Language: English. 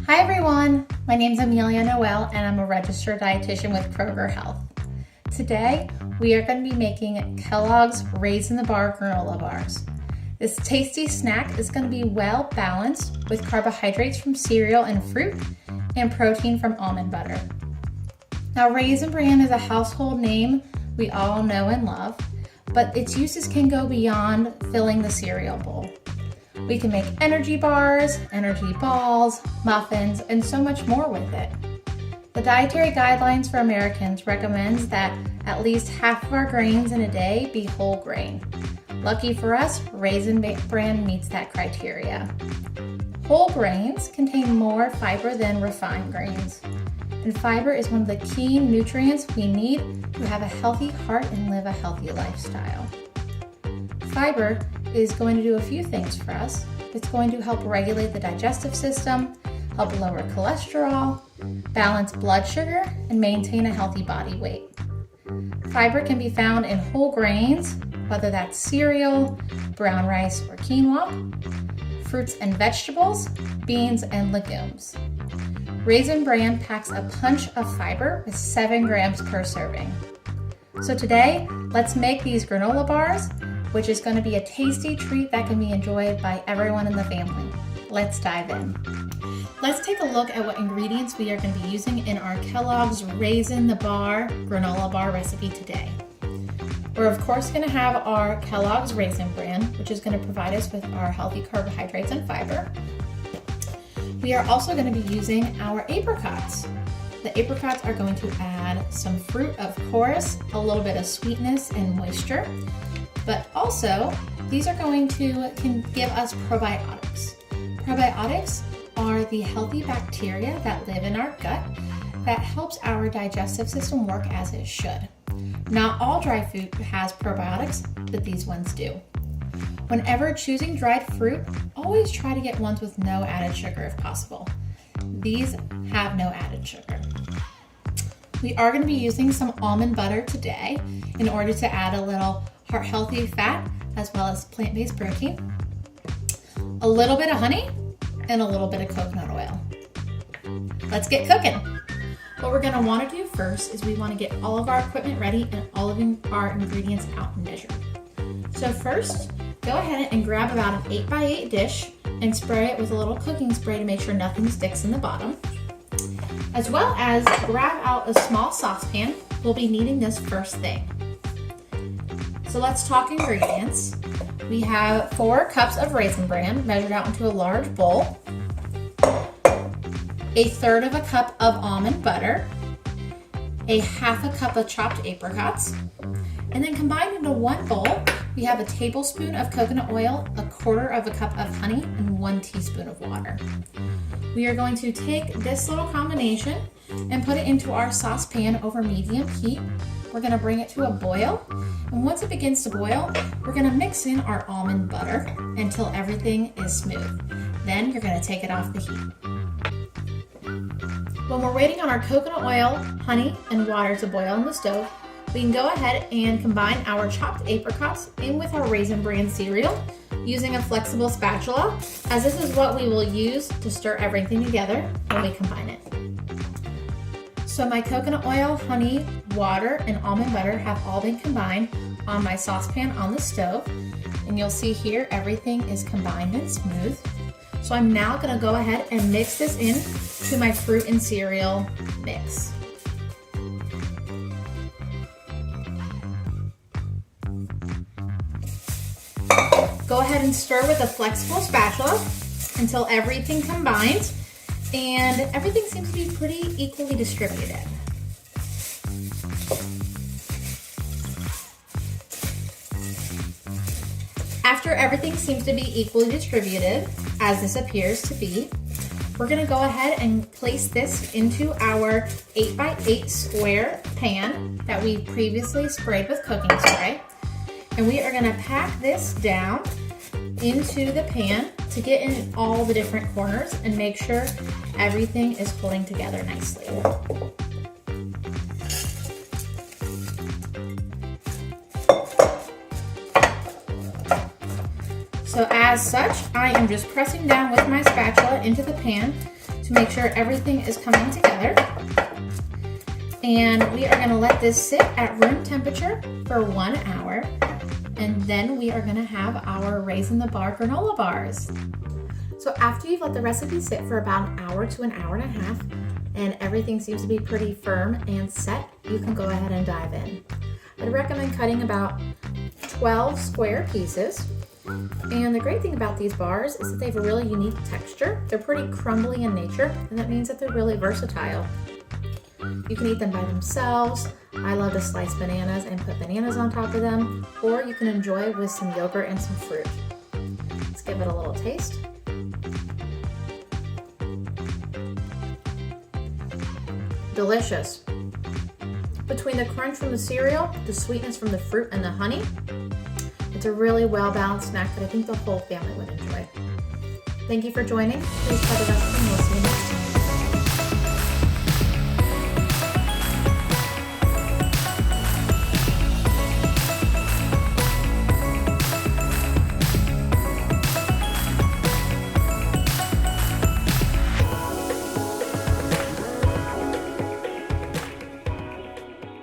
Hi everyone, my name is Amelia Noel and I'm a registered dietitian with Kroger Health. Today we are going to be making Kellogg's Raisin Bran granola bars. This tasty snack is going to be well balanced with carbohydrates from cereal and fruit and protein from almond butter. Now Raisin Bran is a household name we all know and love, but its uses can go beyond filling the cereal bowl. We can make energy bars, energy balls, muffins, and so much more with it. The Dietary Guidelines for Americans recommends that at least half of our grains in a day be whole grain. Lucky for us, Raisin Bran meets that criteria. Whole grains contain more fiber than refined grains, and fiber is one of the key nutrients we need to have a healthy heart and live a healthy lifestyle. Fiber is going to do a few things for us. It's going to help regulate the digestive system, help lower cholesterol, balance blood sugar, and maintain a healthy body weight. Fiber can be found in whole grains, whether that's cereal, brown rice, or quinoa, fruits and vegetables, beans, and legumes. Raisin Bran packs a punch of fiber with 7 grams per serving. So today, let's make these granola bars, which is going to be a tasty treat that can be enjoyed by everyone in the family. Let's dive in. Let's take a look at what ingredients we are going to be using in our Kellogg's Raisin Bran granola bar recipe today. We're of course going to have our Kellogg's Raisin Bran, which is going to provide us with our healthy carbohydrates and fiber. We are also going to be using our apricots. The apricots are going to add some fruit, of course, a little bit of sweetness and moisture, but also these are going to can give us probiotics. Probiotics are the healthy bacteria that live in our gut that helps our digestive system work as it should. Not all dry fruit has probiotics, but these ones do. Whenever choosing dried fruit, always try to get ones with no added sugar if possible. These have no added sugar. We are going to be using some almond butter today in order to add a little heart-healthy fat as well as plant-based protein, a little bit of honey, and a little bit of coconut oil. Let's get cooking. What we're going to want to do first is we want to get all of our equipment ready and all of our ingredients out and measured. So first, go ahead and grab about an 8x8 dish and spray it with a little cooking spray to make sure nothing sticks in the bottom. As well as grab out a small saucepan. We'll be needing this first thing. So let's talk ingredients. We have 4 cups of Raisin Bran measured out into a large bowl, 1/3 of a cup of almond butter, 1/2 cup of chopped apricots, and then combined into one bowl, we have a tablespoon of coconut oil, 1/4 cup of honey, and 1 teaspoon of water. We are going to take this little combination and put it into our saucepan over medium heat. We're going to bring it to a boil, and once it begins to boil, we're going to mix in our almond butter until everything is smooth. Then you're going to take it off the heat. When we're waiting on our coconut oil, honey, and water to boil on the stove, we can go ahead and combine our chopped apricots in with our Raisin Bran cereal using a flexible spatula, as this is what we will use to stir everything together when we combine it. So my coconut oil, honey, water, and almond butter have all been combined on my saucepan on the stove. And you'll see here everything is combined and smooth. So I'm now going to go ahead and mix this in to my fruit and cereal mix. Go ahead and stir with a flexible spatula until everything combines and everything seems to be pretty equally distributed. After everything seems to be equally distributed, as this appears to be, we're going to go ahead and place this into our 8x8 square pan that we previously sprayed with cooking spray. And we are going to pack this down into the pan to get in all the different corners and make sure everything is pulling together nicely. So as such, I am just pressing down with my spatula into the pan to make sure everything is coming together. And we are going to let this sit at room temperature for 1 hour. And then we are going to have our Raisin Bran granola bars. So after you've let the recipe sit for about an hour to an hour and a half, and everything seems to be pretty firm and set, you can go ahead and dive in. I'd recommend cutting about 12 square pieces. And the great thing about these bars is that they have a really unique texture. They're pretty crumbly in nature, and that means that they're really versatile. You can eat them by themselves. I love to slice bananas and put bananas on top of them, or you can enjoy with some yogurt and some fruit. Let's give it a little taste. Delicious. Between the crunch from the cereal, the sweetness from the fruit, and the honey, it's a really well-balanced snack that I think the whole family would enjoy. Thank you for joining. Please try the recipe and we'll see you